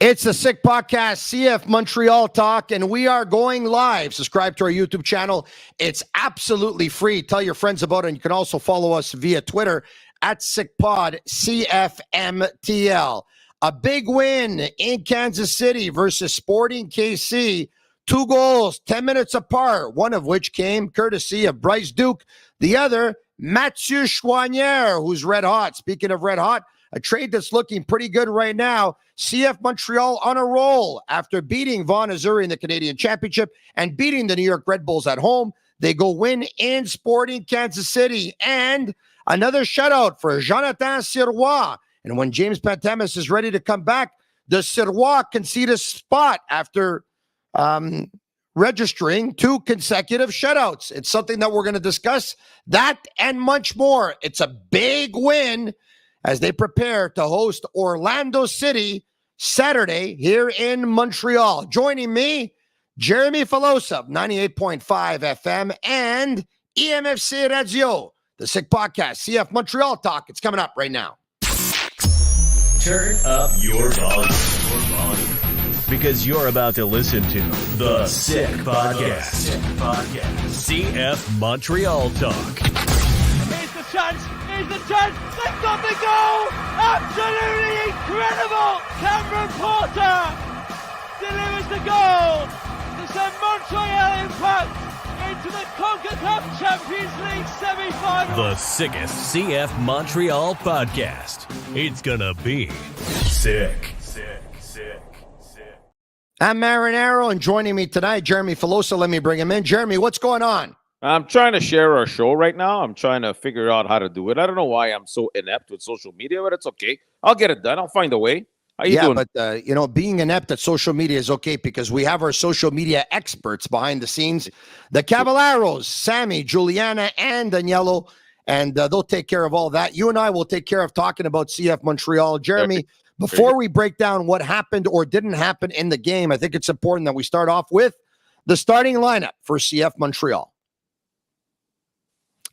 It's the Sick Podcast, CF Montreal Talk, and we are going live. Subscribe to our YouTube channel. It's absolutely free. Tell your friends about it, and you can also follow us via Twitter at SickPod, CFMTL. A big win in Kansas City versus Sporting KC. 2 goals, 10 minutes apart, one of which came courtesy of Bryce Duke. The other, Mathieu Choinière, who's red hot. Speaking of red hot, a trade that's looking pretty good right now. CF Montreal on a roll after beating Vaughan Azzurri in the Canadian Championship and beating the New York Red Bulls at home. They go win in Sporting Kansas City. And another shutout for Jonathan Sirois. And when James Pantemis is ready to come back, the Sirois concede a spot after registering 2 consecutive shutouts. It's something that we're going to discuss. That and much more. It's a big win as they prepare to host Orlando City Saturday here in Montreal. Joining me, Jeremy Filosa of 98.5 FM and EMFC Radio, the Sick Podcast, CF Montreal Talk. It's coming up right now. Turn up your volume. Because you're about to listen to the Sick Podcast. CF Montreal Talk. Here's the chance. They've got the goal. Absolutely incredible. Cameron Porter delivers the goal to send Montreal Impact into the CONCACAF Champions League semi-final. The sickest CF Montreal podcast. It's gonna be sick. I'm Marinaro, and joining me tonight, Jeremy Filosa. Let me bring him in. Jeremy, what's going on? I'm trying to share our show right now. I'm trying to figure out how to do it. I don't know why I'm so inept with social media, but it's okay. I'll get it done. I'll find a way. How you doing? But, being inept at social media is okay because we have our social media experts behind the scenes. The Caballeros, Sammy, Juliana, and Daniello, and they'll take care of all that. You and I will take care of talking about CF Montreal. Jeremy, before we break down what happened or didn't happen in the game, I think it's important that we start off with the starting lineup for CF Montreal.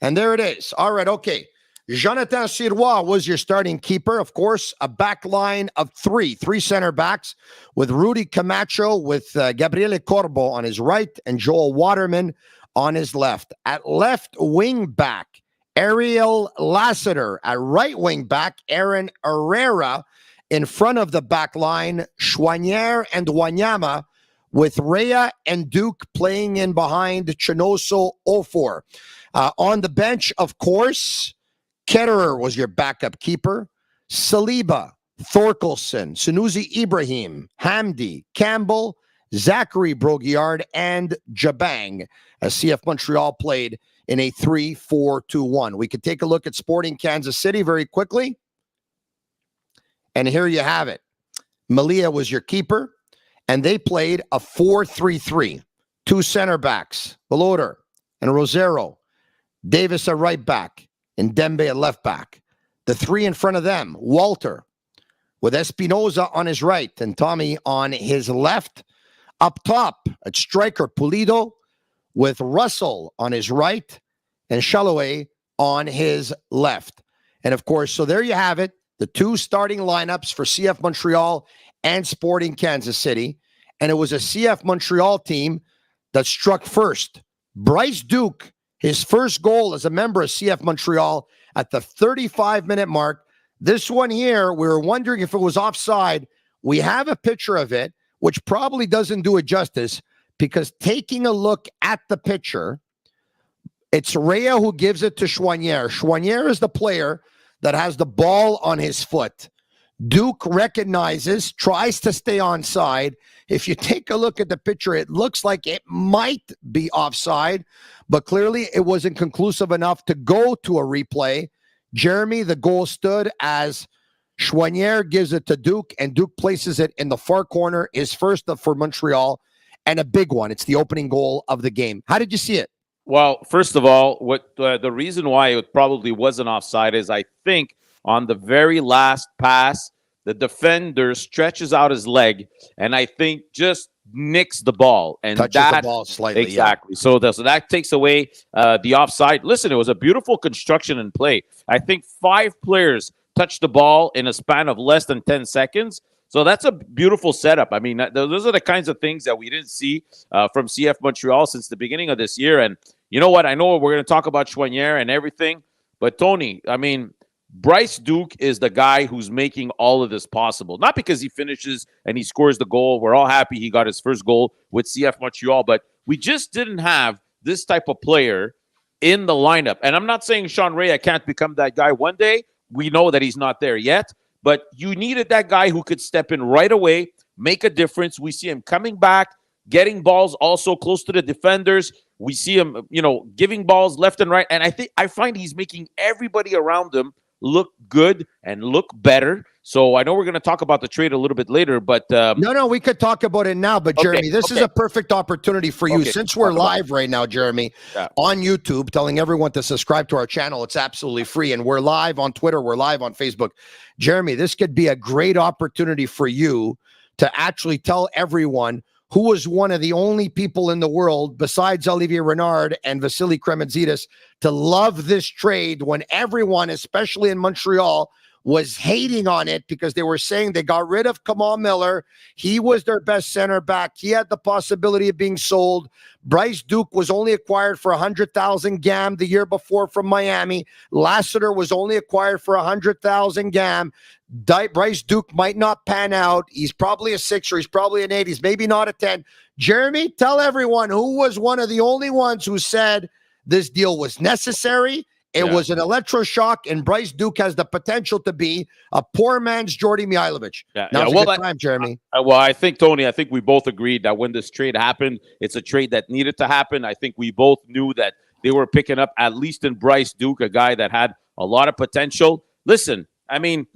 And there it is. All right, okay. Jonathan Sirois was your starting keeper. Of course, a back line of three center backs with Rudy Camacho, with Gabriele Corbo on his right, and Joel Waterman on his left. At left wing back, Ariel Lassiter. At right wing back, Aaron Herrera. In front of the back line, Choinière and Wanyama, with Rhea and Duke playing in behind Chinoso Ofor. On the bench, of course, Ketterer was your backup keeper. Saliba, Thorkelson, Sunusi Ibrahim, Hamdi, Campbell, Zachary Broguillard, and Jabang, as CF Montreal played in a 3-4-2-1. We could take a look at Sporting Kansas City very quickly. And here you have it. Malia was your keeper, and they played a 4-3-3. 2 center backs, Veloter and Rosero. Davis at right back, and Dembe at left back. The 3 in front of them, Walter, with Espinoza on his right and Tommy on his left. Up top, at striker, Pulido, with Russell on his right and Chaloé on his left. And of course, so there you have it. The 2 starting lineups for CF Montreal and Sporting Kansas City. And it was a CF Montreal team that struck first. Bryce Duke, his first goal as a member of CF Montreal at the 35-minute mark. This one here, we were wondering if it was offside. We have a picture of it, which probably doesn't do it justice, because taking a look at the picture, it's Rhea who gives it to Choinière. Choinière is the player that has the ball on his foot. Duke recognizes, tries to stay onside. If you take a look at the picture, it looks like it might be offside, but clearly it wasn't conclusive enough to go to a replay. Jeremy, the goal stood as Choinière gives it to Duke, and Duke places it in the far corner, his first for Montreal, and a big one. It's the opening goal of the game. How did you see it? Well, first of all, what the reason why it probably wasn't offside is I think on the very last pass, the defender stretches out his leg, and I think just nicks the ball. And touches the ball slightly. Exactly. Yeah. So that takes away the offside. Listen, it was a beautiful construction and play. I think 5 players touched the ball in a span of less than 10 seconds. So that's a beautiful setup. I mean, those are the kinds of things that we didn't see from CF Montreal since the beginning of this year. And you know what? I know we're going to talk about Choinière and everything, but Tony, I mean, Bryce Duke is the guy who's making all of this possible. Not because he finishes and he scores the goal. We're all happy he got his first goal with CF Montreal, but we just didn't have this type of player in the lineup. And I'm not saying Sean Rea can't become that guy one day. We know that he's not there yet, but you needed that guy who could step in right away, make a difference. We see him coming back, getting balls also close to the defenders. We see him, giving balls left and right. And I find he's making everybody around him look good and look better. So I know we're going to talk about the trade a little bit later, but no, we could talk about it now. But Jeremy, this is a perfect opportunity for you since we're live right now, Jeremy, on YouTube, telling everyone to subscribe to our channel. It's absolutely free, and we're live on Twitter. We're live on Facebook. Jeremy, this could be a great opportunity for you to actually tell everyone who was one of the only people in the world besides Olivier Renard and Vasily Kremenzidis to love this trade when everyone, especially in Montreal, was hating on it because they were saying they got rid of Kamal Miller. He was their best center back. He had the possibility of being sold. Bryce Duke was only acquired for 100,000 GAM the year before from Miami. Lassiter was only acquired for 100,000 GAM. Bryce Duke might not pan out. He's probably a 6 or he's probably an 8. He's maybe not a 10. Jeremy, tell everyone who was one of the only ones who said this deal was necessary. It was an electroshock, and Bryce Duke has the potential to be a poor man's Jordy Mihailovic. Now's a good time, Jeremy. I think, Tony, we both agreed that when this trade happened, it's a trade that needed to happen. I think we both knew that they were picking up, at least in Bryce Duke, a guy that had a lot of potential. Listen, I mean,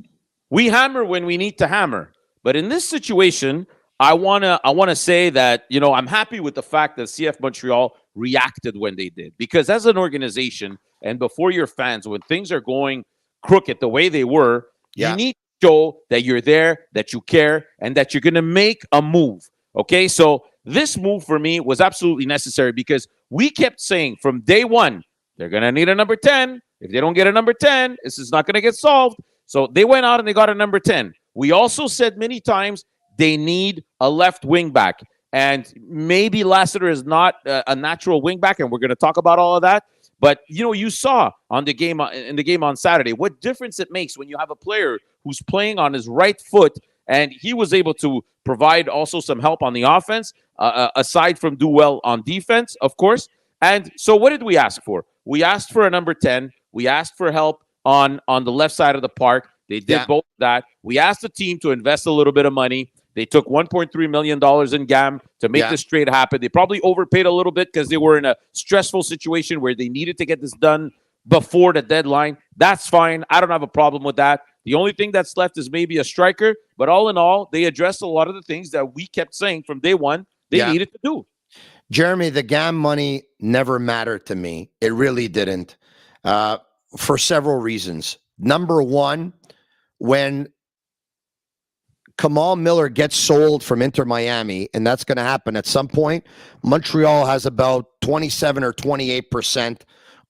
we hammer when we need to hammer. But in this situation, I wanna say that, I'm happy with the fact that CF Montreal reacted when they did. Because as an organization, and before your fans, when things are going crooked the way they were, you need to show that you're there, that you care, and that you're going to make a move. Okay, so this move for me was absolutely necessary because we kept saying from day one, they're going to need a number 10. If they don't get a number 10, this is not going to get solved. So they went out and they got a number 10. We also said many times they need a left wing back. And maybe Lassiter is not a natural wing back, and we're going to talk about all of that. But, you saw in the game on Saturday what difference it makes when you have a player who's playing on his right foot, and he was able to provide also some help on the offense, aside from do well on defense, of course. And so what did we ask for? We asked for a number 10. We asked for help on the left side of the park. They did both that. We asked the team to invest a little bit of money. They took $1.3 million in GAM to make this trade happen. They probably overpaid a little bit because they were in a stressful situation where they needed to get this done before the deadline. That's fine. I don't have a problem with that. The only thing that's left is maybe a striker. But all in all, they addressed a lot of the things that we kept saying from day one they needed to do. Jeremy, the GAM money never mattered to me. It really didn't, for several reasons. Number one, when Kamal Miller gets sold from Inter Miami, and that's going to happen at some point, Montreal has about 27 or 28%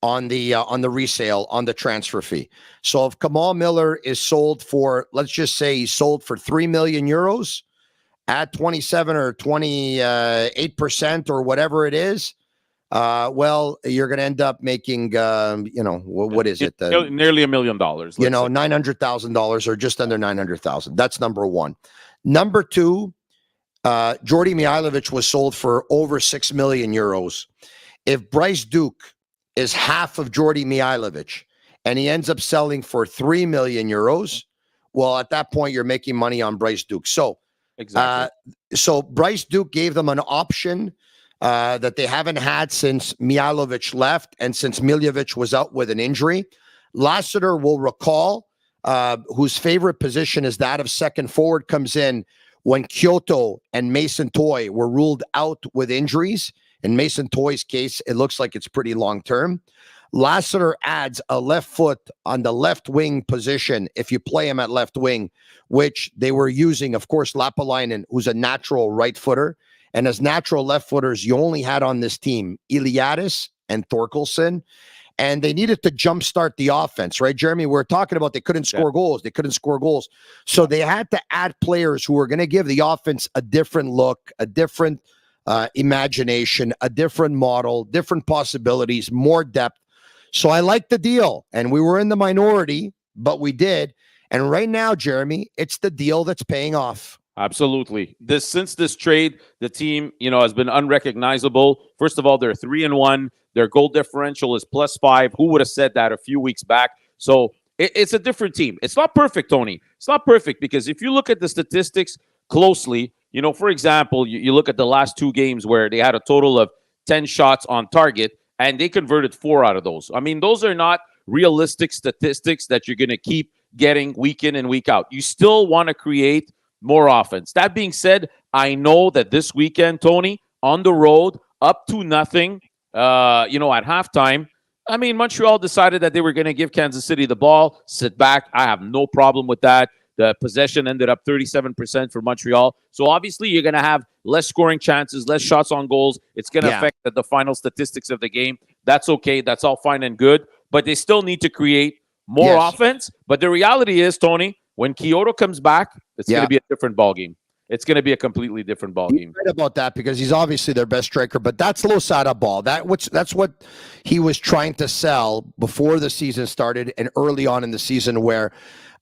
on the resale, on the transfer fee. So if Kamal Miller is sold for, let's just say he's sold for 3 million euros at 27 or 28% or whatever it is, well, you're going to end up making, what is it? Nearly $1 million. $900,000 or just under 900,000. That's number one. Number two, Jordy Mihailovic was sold for over 6 million euros. If Bryce Duke is half of Jordy Mihailovic and he ends up selling for 3 million euros, well, at that point, you're making money on Bryce Duke. So, so Bryce Duke gave them an option that they haven't had since Mihailovic left and since Miljevic was out with an injury. Lassiter will recall, whose favorite position is that of second forward, comes in when Kyoto and Mason Toye were ruled out with injuries. In Mason Toye's case, it looks like it's pretty long-term. Lassiter adds a left foot on the left wing position if you play him at left wing, which they were using, of course, Lapalainen, who's a natural right footer. And as natural left footers, you only had on this team Iliadis and Thorkelson. and they needed to jumpstart the offense, right, Jeremy? We're talking about they couldn't score goals. They couldn't score goals. So they had to add players who were going to give the offense a different look, a different imagination, a different model, different possibilities, more depth. So I like the deal. And we were in the minority, but we did. And right now, Jeremy, it's the deal that's paying off. Absolutely. Since this trade, the team, has been unrecognizable. First of all, they're 3-1. Their goal differential is +5. Who would have said that a few weeks back? So it's a different team. It's not perfect, Tony. It's not perfect because if you look at the statistics closely, for example, you look at the last 2 games where they had a total of 10 shots on target and they converted 4 out of those. I mean, those are not realistic statistics that you're going to keep getting week in and week out. You still want to create more offense. That being said, I know that this weekend, Tony, on the road, up to nothing, at halftime, I mean, Montreal decided that they were going to give Kansas City the ball, sit back. I have no problem with that. The possession ended up 37% for Montreal. So obviously you're going to have less scoring chances, less shots on goals. It's going to affect the final statistics of the game. That's okay. That's all fine and good. But they still need to create more offense. But the reality is, Tony, when Kyoto comes back, it's going to be a different ballgame. It's going to be a completely different ballgame. Right about that because he's obviously their best striker, but that's Losada ball. That's what he was trying to sell before the season started and early on in the season where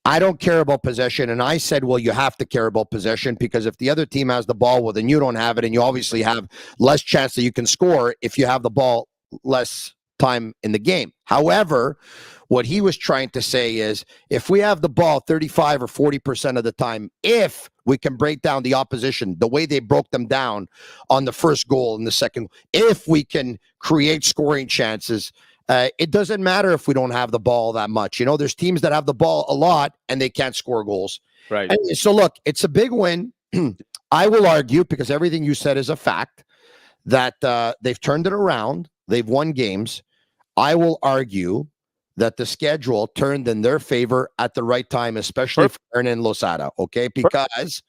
I don't care about possession. And I said, well, you have to care about possession because if the other team has the ball, well, then you don't have it. And you obviously have less chance that you can score if you have the ball less time in the game. However, what he was trying to say is if we have the ball 35 or 40% of the time, if we can break down the opposition the way they broke them down on the first goal and the second, if we can create scoring chances, it doesn't matter if we don't have the ball that much. There's teams that have the ball a lot and they can't score goals. Right. And so look, it's a big win. I will argue, because everything you said is a fact, that they've turned it around. They've won games. I will argue that the schedule turned in their favor at the right time, especially for Hernan Losada, okay? Because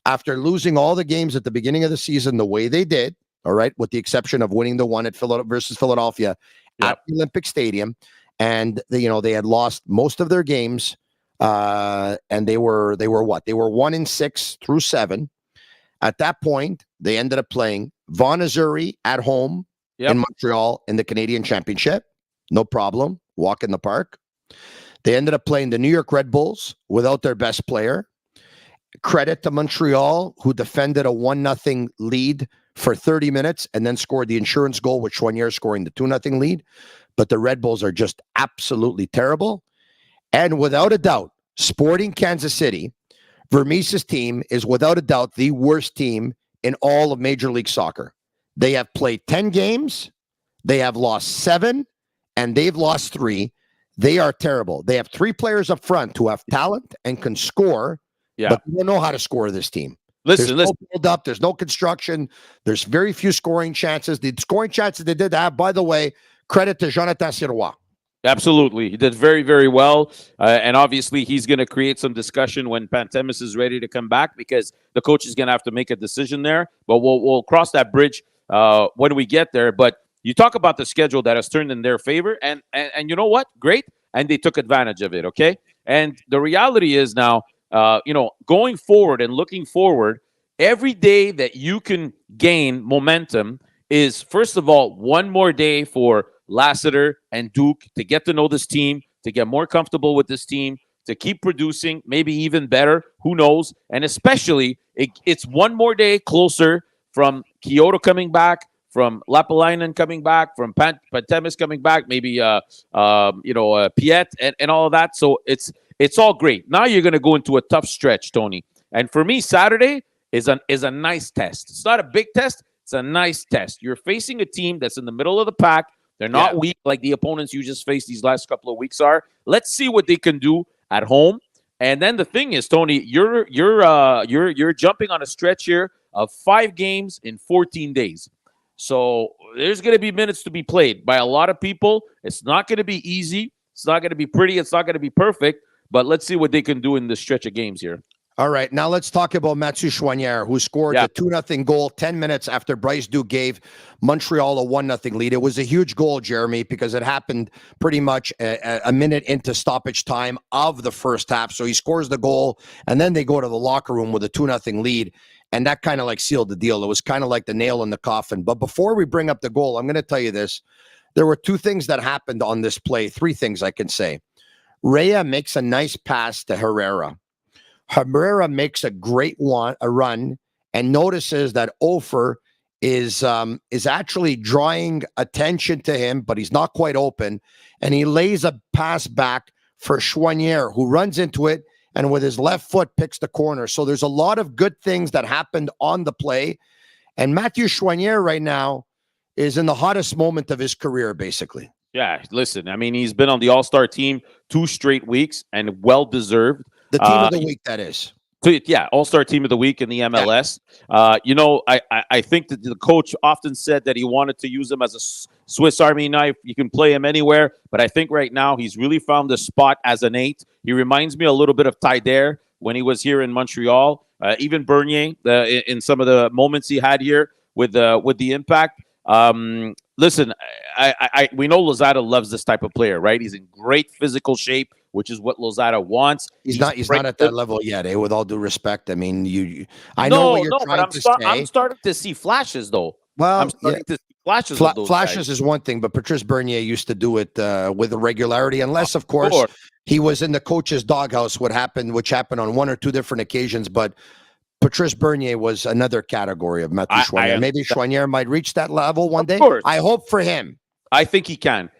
after losing all the games at the beginning of the season the way they did, all right, with the exception of winning the one at versus Philadelphia at the Olympic Stadium, and they had lost most of their games, and they were what? They were 1-6 through 7. At that point, they ended up playing Vaughan Azzurri at home in Montreal in the Canadian Championship. No problem. Walk in the park. They ended up playing the New York Red Bulls without their best player. Credit to Montreal, who defended a 1-0 lead for 30 minutes and then scored the insurance goal, which one year scoring the 2-0 lead. But the Red Bulls are just absolutely terrible. And without a doubt, Sporting Kansas City, Vermees's team, is without a doubt the worst team in all of Major League Soccer. They have played 10 games. They have lost 7. And they've lost 3. They are terrible. They have 3 players up front who have talent and can score, but they don't know how to score this team. There's no build-up. There's no construction. There's very few scoring chances. The scoring chances they did have, by the way, credit to Jonathan Sirois. Absolutely. He did very, very well. And obviously, he's going to create some discussion when Pantemis is ready to come back because the coach is going to have to make a decision there. But we'll cross that bridge when we get there. But you talk about the schedule that has turned in their favor, and you know what? Great. And they took advantage of it, okay? And the reality is now, going forward and looking forward, every day that you can gain momentum is, first of all, one more day for Lassiter and Duke to get to know this team, to get more comfortable with this team, to keep producing, maybe even better. Who knows? And especially, it's one more day closer from Kyoto coming back, from Lapalainen coming back, from Pantemis coming back, maybe Piet and all of that. So it's all great. Now you're going to go into a tough stretch, Tony. And for me, Saturday is a nice test. It's not a big test. It's a nice test. You're facing a team that's in the middle of the pack. They're not weak like the opponents you just faced these last couple of weeks are. Let's see what they can do at home. And then the thing is, Tony, you're jumping on a stretch here of 5 games in 14 days. So there's going to be minutes to be played by a lot of people. It's not going to be easy. It's not going to be pretty. It's not going to be perfect. But let's see what they can do in this stretch of games here. All right, now let's talk about Mathieu Choinière, who scored the 2-0 goal 10 minutes after Bryce Duke gave Montreal a 1-0 lead. It was a huge goal, Jeremy, because it happened pretty much a minute into stoppage time of the first half. So he scores the goal, and then they go to the locker room with a 2-0 lead, and that kind of like sealed the deal. It was kind of like the nail in the coffin. But before we bring up the goal, I'm going to tell you this. There were two things that happened on this play, three things I can say. Rea makes a nice pass to Herrera. Herrera makes a run and notices that Ofer is actually drawing attention to him, but he's not quite open. And he lays a pass back for Choinière, who runs into it and with his left foot picks the corner. So there's a lot of good things that happened on the play. And Mathieu Choinière right now is in the hottest moment of his career, basically. Yeah, listen, I mean, he's been on the All-Star team 2 straight weeks and well-deserved. The team of the week, that is. All-Star team of the week in the MLS. Yeah. I think that the coach often said that he wanted to use him as a Swiss Army knife. You can play him anywhere, but I think right now he's really found a spot as an 8. He reminds me a little bit of Taider when he was here in Montreal. Even Bernier in some of the moments he had here with the impact. Listen, we know Losada loves this type of player, right? He's in great physical shape, which is what Losada wants. He's not at that level yet, with all due respect. I mean, I know what you're trying to say. I'm starting to see flashes, though. Well, I'm starting to see flashes. Flashes is one thing, but Patrice Bernier used to do it with a regularity, unless, of course, he was in the coach's doghouse, which happened on 1 or 2 different occasions, but Patrice Bernier was another category of Mathieu Choinière. Maybe Choinière might reach that level one day. I hope for him. I think he can.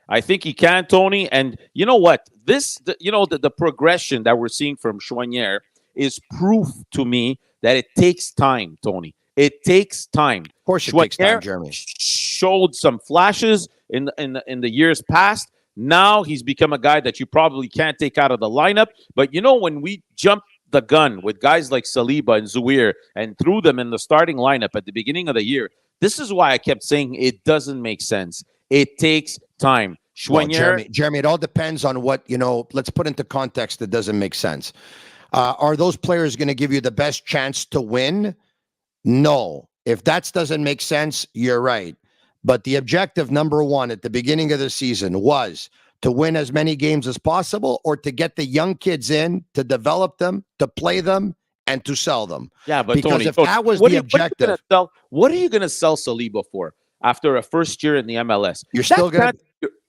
Tony. And you know what? The progression that we're seeing from Choinière is proof to me that it takes time, Tony. It takes time. Of course, it takes time, Jeremy. Showed some flashes in the years past. Now he's become a guy that you probably can't take out of the lineup. But when we jump the gun with guys like Saliba and Zouir and threw them in the starting lineup at the beginning of the year, this is why I kept saying it doesn't make sense. It takes time. Choinière, Jeremy, it all depends on what, let's put into context that doesn't make sense. Are those players going to give you the best chance to win? No. If that doesn't make sense, you're right. But the objective, number one, at the beginning of the season was to win as many games as possible, or to get the young kids in, to develop them, to play them, and to sell them. Yeah, but because Tony, if that was the objective, what are you going to sell Saliba for after a first year in the MLS?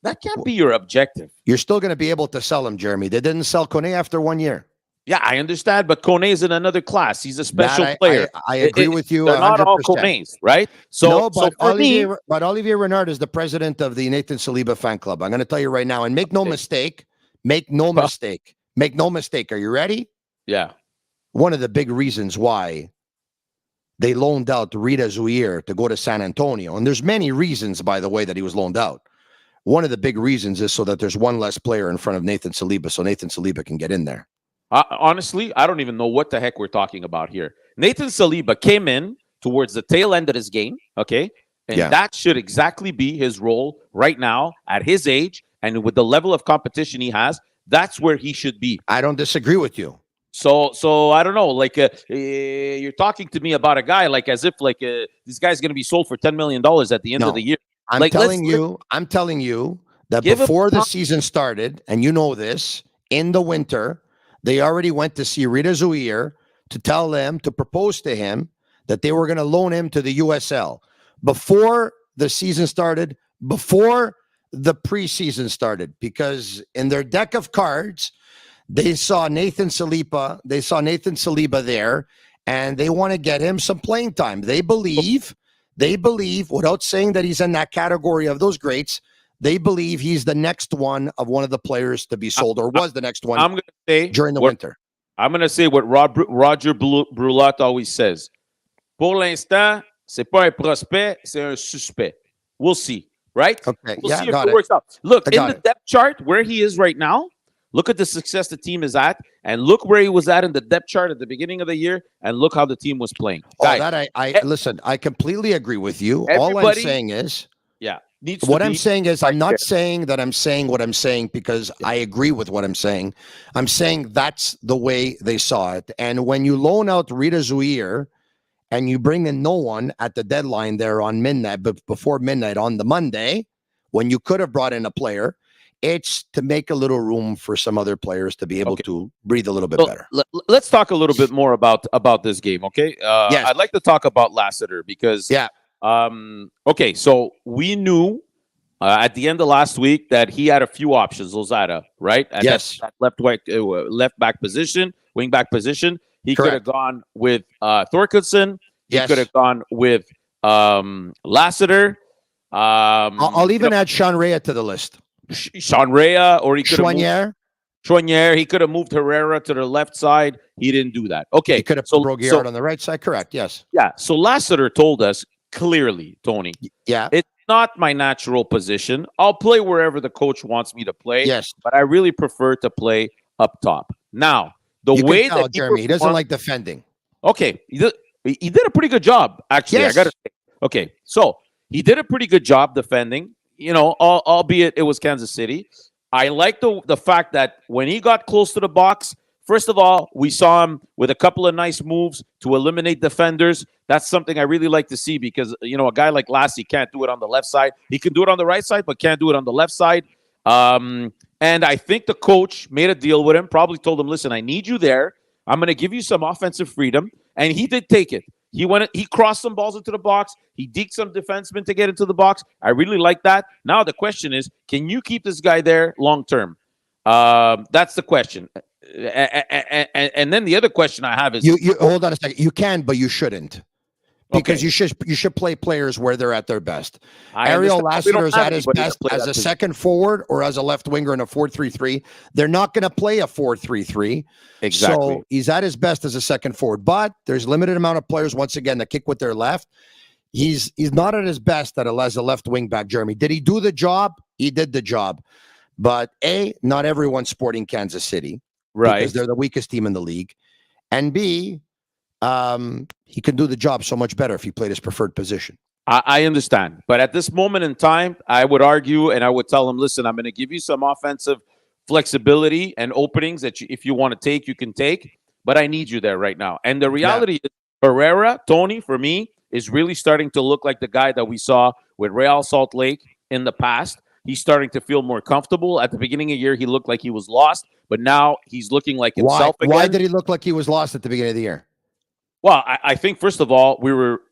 That can't be your objective. You're still going to be able to sell him, Jeremy. They didn't sell Kone after 1 year. Yeah, I understand, but Kone is in another class. He's a special player. I agree with you. They're 100%. not all Kones, right? But Olivier Renard is the president of the Nathan Saliba fan club. I'm going to tell you right now, and make no mistake. Are you ready? Yeah. One of the big reasons why they loaned out Rida Zouir to go to San Antonio, and there's many reasons, by the way, that he was loaned out. One of the big reasons is so that there's one less player in front of Nathan Saliba, so Nathan Saliba can get in there. Honestly, I don't even know what the heck we're talking about here. Nathan Saliba came in towards the tail end of his game, okay? And that should exactly be his role right now at his age and with the level of competition he has. That's where he should be. I don't disagree with you. So I don't know. Like you're talking to me about a guy like as if like this guy's going to be sold for $10 million at the end of the year. I'm telling you that before the season started, and you know this, in the winter, they already went to see Rida Zouir to tell them, to propose to him that they were going to loan him to the USL before the season started, before the preseason started, because in their deck of cards, they saw Nathan Saliba there, and they want to get him some playing time. They believe, without saying that he's in that category of those greats, they believe he's the next one of the players to be sold, or was the next one. I'm going to say during the winter. I'm going to say what Roger Brulotte always says. Pour l'instant, c'est pas un prospect, c'est un suspect. We'll see, right? Okay. We'll see if it works out. Look, in the depth chart where he is right now, look at the success the team is at, and look where he was at in the depth chart at the beginning of the year, and look how the team was playing. Listen, I completely agree with you. All I'm saying is, needs What to I'm be saying is, right I'm not there. saying that I'm saying what I'm saying because I agree with what I'm saying. I'm saying that's the way they saw it. And when you loan out Rita Zuir and you bring in no one at the deadline there on midnight, but before midnight on the Monday, when you could have brought in a player, it's to make a little room for some other players to be able Okay. to breathe a little bit So better. let's talk a little bit more about this game, okay? Yes. I'd like to talk about Lassiter because Yeah. okay, so we knew at the end of last week that he had a few options, Losada, right? At Yes. that left back position, wing back position. He could have Correct. gone with Thorkelsson. He Yes. could have gone with Lassiter. I'll even add Sean Rea to the list. Sean Rea, or he could have moved Chouanier. Chouanier. He could have moved Herrera to the left side. He didn't do that. Okay, He could have put Broguillard on the right side. Correct. Yes. yeah. So Lassiter told us clearly, Tony, Yeah. it's not my natural position. I'll play wherever the coach wants me to play. Yes. But I really prefer to play up top. Now, the You way can tell, that Jeremy, he doesn't like defending. Okay, he did a pretty good job, actually. Yes. I gotta say. Okay, so he did a pretty good job defending. You know, albeit it was Kansas City. I like the fact that when he got close to the box, first of all, we saw him with a couple of nice moves to eliminate defenders. That's something I really like to see because, you know, a guy like Lassie can't do it on the left side. He can do it on the right side, but can't do it on the left side. And I think the coach made a deal with him, probably told him, listen, I need you there. I'm going to give you some offensive freedom. And he did take it. He crossed some balls into the box. He deked some defensemen to get into the box. I really like that. Now the question is, can you keep this guy there long term? That's the question. And then the other question I have is, You hold on a second. You can, but you shouldn't. Because Okay. you should play players where they're at their best. I Ariel understand we don't Lassiter is have at his anybody to best play as that a position. second forward or as a left winger in a 4-3-3. They're not going to play a 4-3-3. Exactly. So he's at his best as a second forward. But there's limited amount of players, once again, that kick with their left. He's not at his best as a left wing back, Jeremy. Did he do the job? He did the job. But A, not everyone's sporting Kansas City. Right. Because they're the weakest team in the league. And B, he can do the job so much better if he played his preferred position. I understand. But at this moment in time, I would argue and I would tell him, listen, I'm going to give you some offensive flexibility and openings that if you want to take, you can take. But I need you there right now. And the reality is Herrera, Tony, for me, is really starting to look like the guy that we saw with Real Salt Lake in the past. He's starting to feel more comfortable. At the beginning of the year, he looked like he was lost. But now he's looking like himself again. Why did he look like he was lost at the beginning of the year? Well, I think first of all,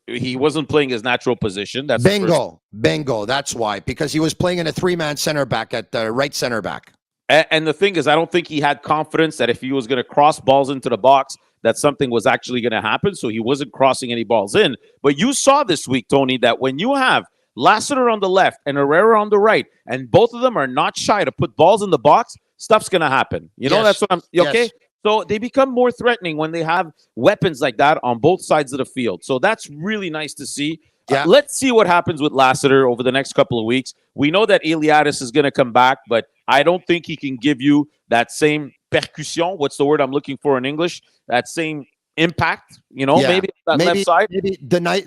he wasn't playing his natural position. That's bingo. That's why, because he was playing in a 3-man center back at the right center back. And the thing is, I don't think he had confidence that if he was going to cross balls into the box, that something was actually going to happen. So he wasn't crossing any balls in. But you saw this week, Tony, that when you have Lassiter on the left and Herrera on the right, and both of them are not shy to put balls in the box, stuff's going to happen. You know, that's what I'm okay. Yes. So they become more threatening when they have weapons like that on both sides of the field. So that's really nice to see. Yeah. Let's see what happens with Lassiter over the next couple of weeks. We know that Eliadis is going to come back, but I don't think he can give you that same percussion. What's the word I'm looking for in English? That same impact, maybe on that left side. Maybe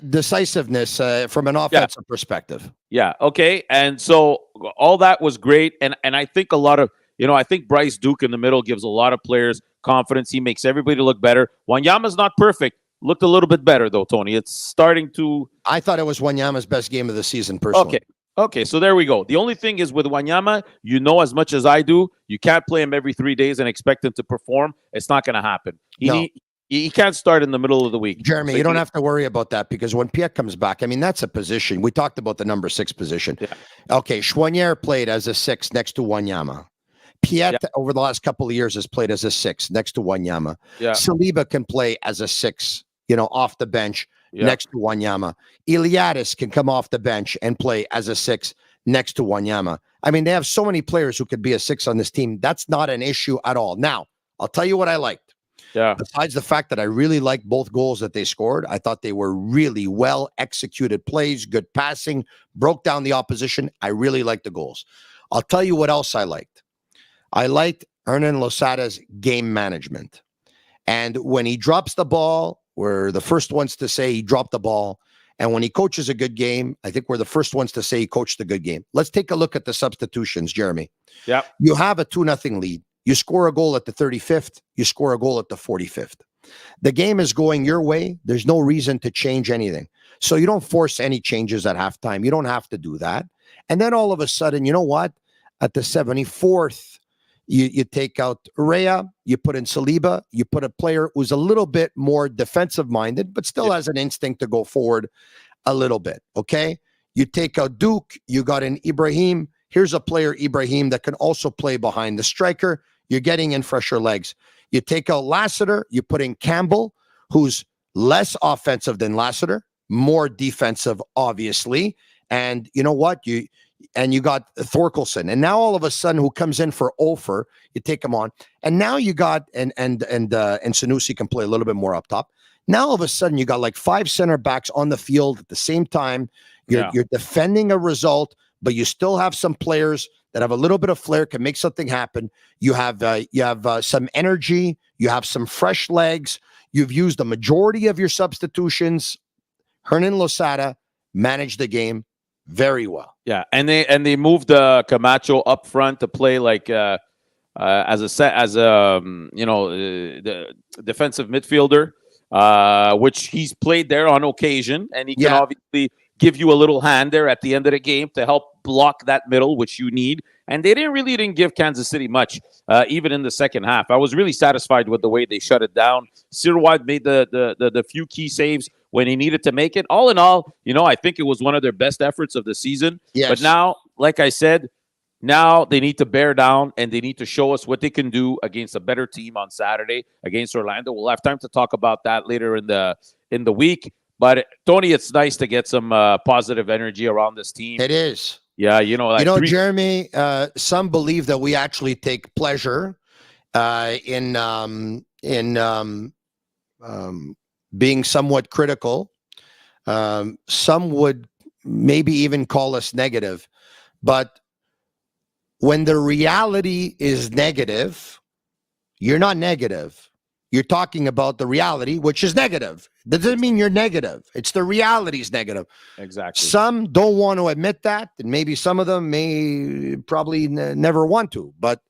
decisiveness from an offensive perspective. Yeah, okay. And so all that was great. And I think a lot of, I think Bryce Duke in the middle gives a lot of players confidence. He makes everybody look better. Wanyama's not perfect. Looked a little bit better, though, Tony. It's starting to... I thought it was Wanyama's best game of the season, personally. Okay, so there we go. The only thing is with Wanyama, as much as I do, you can't play him every 3 days and expect him to perform. It's not going to happen. He can't start in the middle of the week. Jeremy, you don't have to worry about that because when Piet comes back, that's a position. We talked about the number 6 position. Yeah. Okay, Chouanier played as a 6 next to Wanyama. Piet, over the last couple of years, has played as a 6 next to Wanyama. Yeah. Saliba can play as a 6, off the bench next to Wanyama. Eliadis can come off the bench and play as a 6 next to Wanyama. They have so many players who could be a 6 on this team. That's not an issue at all. Now, I'll tell you what I liked. Yeah. Besides the fact that I really liked both goals that they scored, I thought they were really well executed plays, good passing, broke down the opposition. I really liked the goals. I'll tell you what else I liked. I liked Hernan Losada's game management. And when he drops the ball, we're the first ones to say he dropped the ball, And when he coaches a good game, I think we're the first ones to say he coached a good game. Let's take a look at the substitutions, Jeremy. Yeah. You have a 2-0 lead. You score a goal at the 35th. You score a goal at the 45th. The game is going your way. There's no reason to change anything. So you don't force any changes at halftime. You don't have to do that. And then all of a sudden, you know what? At the 74th, you take out Rea, you put in Saliba, you put a player who's a little bit more defensive-minded, but still has an instinct to go forward a little bit, okay? You take out Duke, you got in Ibrahim. Here's a player, Ibrahim, that can also play behind the striker. You're getting in fresher legs. You take out Lassiter, you put in Campbell, who's less offensive than Lassiter, more defensive, obviously. And you know what? You got Thorkelson. And now all of a sudden, who comes in for Ofer, you take him on. And now you got, and Sanusi can play a little bit more up top. Now all of a sudden, you got like 5 center backs on the field at the same time. You're defending a result, but you still have some players that have a little bit of flair, can make something happen. You have some energy. You have some fresh legs. You've used the majority of your substitutions. Hernan Losada managed the game very well. Yeah, and they moved Camacho up front to play like the defensive midfielder, which he's played there on occasion, and he can obviously give you a little hand there at the end of the game to help block that middle, which you need. And they didn't give Kansas City much, even in the second half. I was really satisfied with the way they shut it down. Sirois made the few key saves when he needed to make it. All in all, I think it was one of their best efforts of the season. Yes. But now, like I said, now they need to bear down and they need to show us what they can do against a better team on Saturday against Orlando. We'll have time to talk about that later in the week. But Tony, it's nice to get some positive energy around this team. It is. Yeah, Jeremy, some believe that we actually take pleasure in being somewhat critical. Some would maybe even call us negative. But when the reality is negative, you're not negative. You're talking about the reality, which is negative. That doesn't mean you're negative. It's the reality's negative. Exactly. Some don't want to admit that, and maybe some of them may probably never want to. But,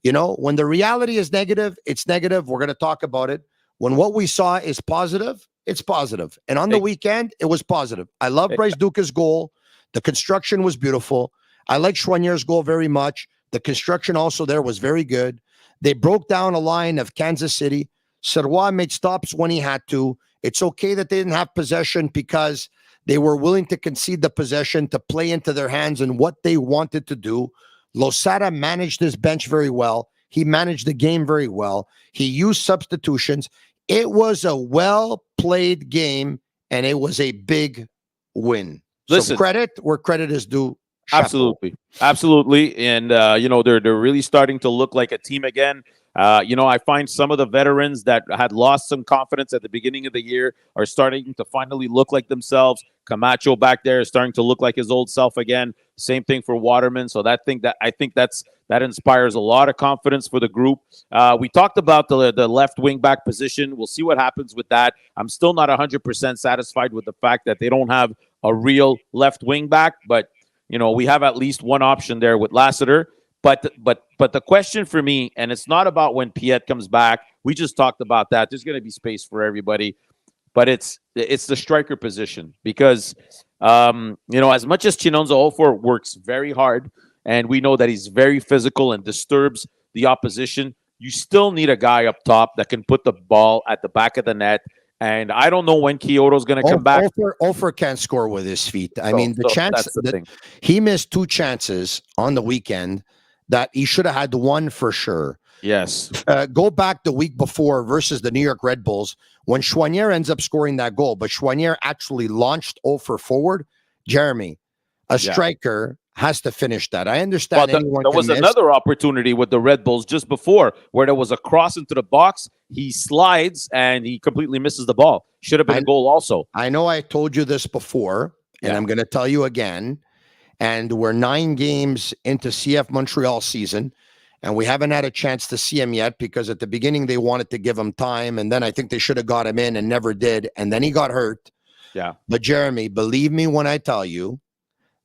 when the reality is negative, it's negative. We're going to talk about it. When what we saw is positive, it's positive. And on the weekend, it was positive. I love Bryce Duke's goal. The construction was beautiful. I like Choignier's goal very much. The construction also there was very good. They broke down a line of Kansas City. Sirois made stops when he had to. It's okay that they didn't have possession because they were willing to concede the possession to play into their hands and what they wanted to do. Losada managed his bench very well. He managed the game very well. He used substitutions. It was a well-played game, and it was a big win. Listen, so credit where credit is due. Chapeau. Absolutely. And, they're really starting to look like a team again. I find some of the veterans that had lost some confidence at the beginning of the year are starting to finally look like themselves. Camacho back there is starting to look like his old self again. Same thing for Waterman. So I think that inspires a lot of confidence for the group. We talked about the left wing back position. We'll see what happens with that. I'm still not 100% satisfied with the fact that they don't have a real left wing back, but we have at least one option there with Lassiter. But the question for me, and it's not about when Piet comes back. We just talked about that. There's going to be space for everybody, but it's the striker position because as much as Chinonso Ofor works very hard, and we know that he's very physical and disturbs the opposition, you still need a guy up top that can put the ball at the back of the net. And I don't know when Kyoto's going to come back. Ofer can't score with his feet. I mean, the chance that he missed 2 chances on the weekend that he should have had one for sure. Yes. Go back the week before versus the New York Red Bulls when Choinière ends up scoring that goal, but Choinière actually launched Ofer forward. Jeremy, a striker has to finish that. I understand. There was another opportunity with the Red Bulls just before where there was a cross into the box. He slides and he completely misses the ball. Should have been a goal also. I know I told you this before, and I'm going to tell you again. And we're 9 games into CF Montreal season, and we haven't had a chance to see him yet because at the beginning they wanted to give him time, and then I think they should have got him in and never did, and then he got hurt. Yeah. But Jeremy, believe me when I tell you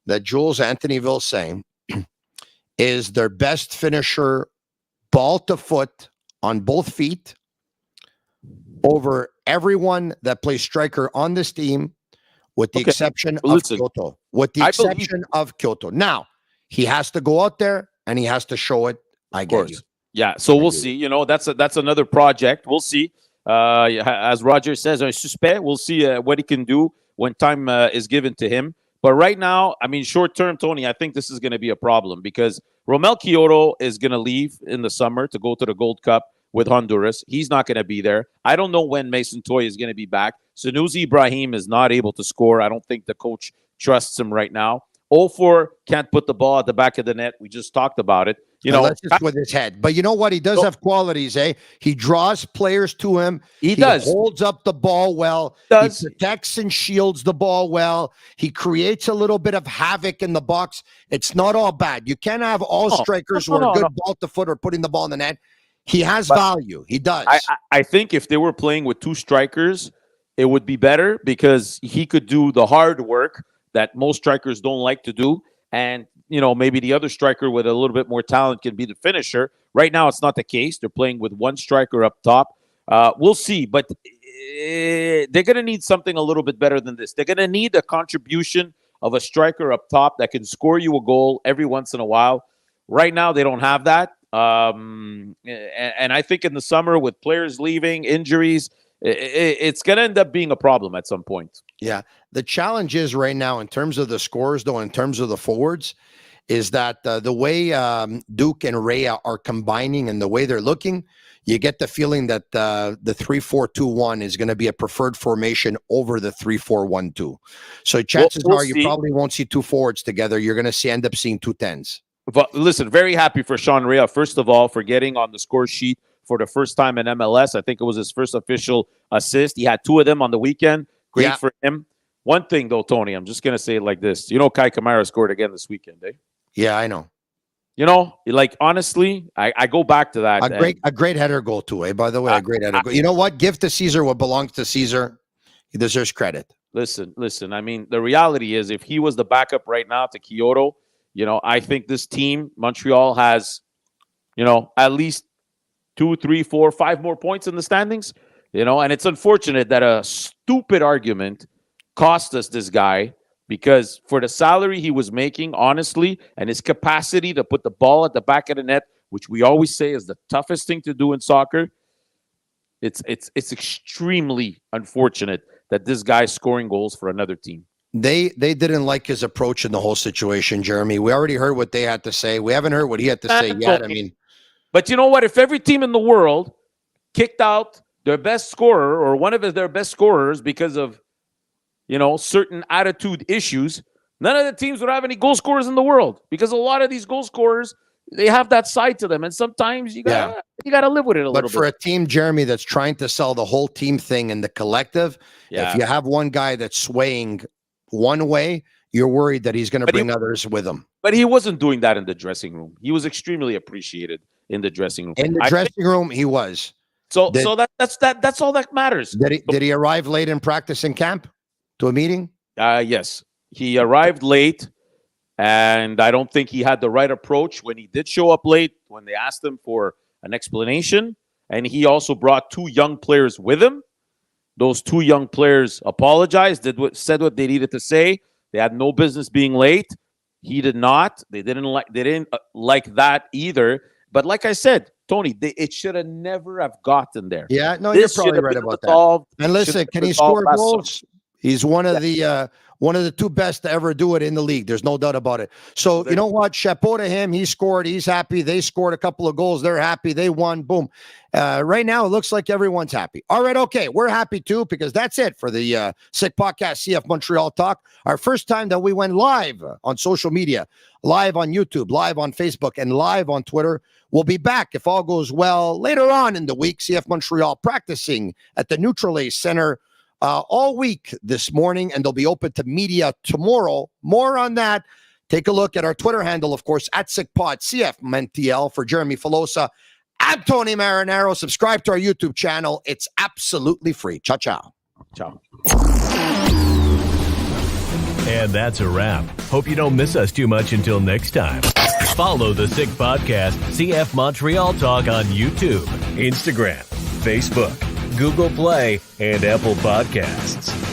that Jules Anthony Vilsain is their best finisher, ball to foot on both feet, over everyone that plays striker on this team, with the exception of Kyoto. With the exception of Kyoto. Now, he has to go out there and he has to show it. I get you. Yeah, so we'll see. You know, that's another project. We'll see. As Roger says, I suspect we'll see what he can do when time is given to him. But right now, I mean, short term, Tony, I think this is going to be a problem because Romel Kyoto is going to leave in the summer to go to the Gold Cup with Honduras. He's not going to be there. I don't know when Mason Toye is going to be back. Sanusi Ibrahim is not able to score. I don't think the coach trusts him right now. 0-4 can't put the ball at the back of the net. We just talked about it. You know, that's just with his head. But you know what? He does have qualities, eh? He draws players to him. He does. Holds up the ball well. He protects and shields the ball well. He creates a little bit of havoc in the box. It's not all bad. You can't have all strikers who are good ball to foot or putting the ball in the net. He has value. He does. I think if they were playing with two strikers, it would be better because he could do the hard work that most strikers don't like to do. And, you know, maybe the other striker with a little bit more talent can be the finisher. Right now, it's not the case. They're playing with one striker up top. We'll see. But they're going to need something a little bit better than this. They're going to need a contribution of a striker up top that can score you a goal every once in a while. Right now, they don't have that. And I think in the summer with players leaving, injuries, it's going to end up being a problem at some point. Yeah. The challenge is right now in terms of the scores, though, in terms of the forwards, is that the way Duke and Rhea are combining and the way they're looking, you get the feeling that the 3-4-2-1 is going to be a preferred formation over the 3-4-1-2. So chances are you probably won't see two forwards together. You're going to end up seeing two 10s. But listen, very happy for Sean Rhea, first of all, for getting on the score sheet for the first time in MLS. I think it was his first official assist. He had two of them on the weekend. Great for him. One thing, though, Tony, I'm just going to say it like this. You know, Kai Kamara scored again this weekend, eh? Yeah, I know. You know, like, honestly, I go back to that. A great header goal, too, eh? By the way, a great header goal. You know what? Give to Caesar what belongs to Caesar. He deserves credit. Listen. I mean, the reality is if he was the backup right now to Kyoto, you know, I think this team, Montreal, has, you know, at least 2, 3, 4, 5 more points in the standings. You know, and it's unfortunate that a stupid argument cost us this guy because for the salary he was making, honestly, and his capacity to put the ball at the back of the net, which we always say is the toughest thing to do in soccer, it's extremely unfortunate that this guy's scoring goals for another team. They didn't like his approach in the whole situation, Jeremy. We already heard what they had to say. We haven't heard what he had to say yet. I mean, but you know what? If every team in the world kicked out their best scorer or one of their best scorers because of, you know, certain attitude issues, none of the teams would have any goal scorers in the world because a lot of these goal scorers, they have that side to them. And sometimes you got to live with it a little bit. But for a team, Jeremy, that's trying to sell the whole team thing and the collective, if you have one guy that's swaying one way, you're worried that he's going to bring others with him. But he wasn't doing that in the dressing room. He was extremely appreciated in the dressing room. In the dressing room, he was. So that's all that matters. Did he arrive late in practice in camp to a meeting? Yes. He arrived late, and I don't think he had the right approach when he did show up late, when they asked him for an explanation. And he also brought 2 young players with him. Those 2 young players apologized, said what they needed to say. They had no business being late. He did not. They didn't like that either. But like I said, Tony, it should have never have gotten there. Yeah, no, you're probably right about that. And listen, can he score goals? He's one of the 2 best to ever do it in the league. There's no doubt about it. So, you know what? Chapeau to him. He scored. He's happy. They scored a couple of goals. They're happy. They won. Boom. Right now, it looks like everyone's happy. All right. Okay. We're happy too because that's it for the Sick Podcast CF Montreal Talk. Our first time that we went live on social media, live on YouTube, live on Facebook, and live on Twitter. We'll be back, if all goes well, later on in the week. CF Montreal practicing at the Neutral Ace Center all week this morning, and they'll be open to media tomorrow. More on that. Take a look at our Twitter handle, of course, at SickPod, CF Montreal. For Jeremy Filosa, I'm Tony Marinaro. Subscribe to our YouTube channel. It's absolutely free. Ciao, ciao. Ciao. And that's a wrap. Hope you don't miss us too much until next time. Follow the Sick Podcast, CF Montreal Talk on YouTube, Instagram, Facebook, Google Play, and Apple Podcasts.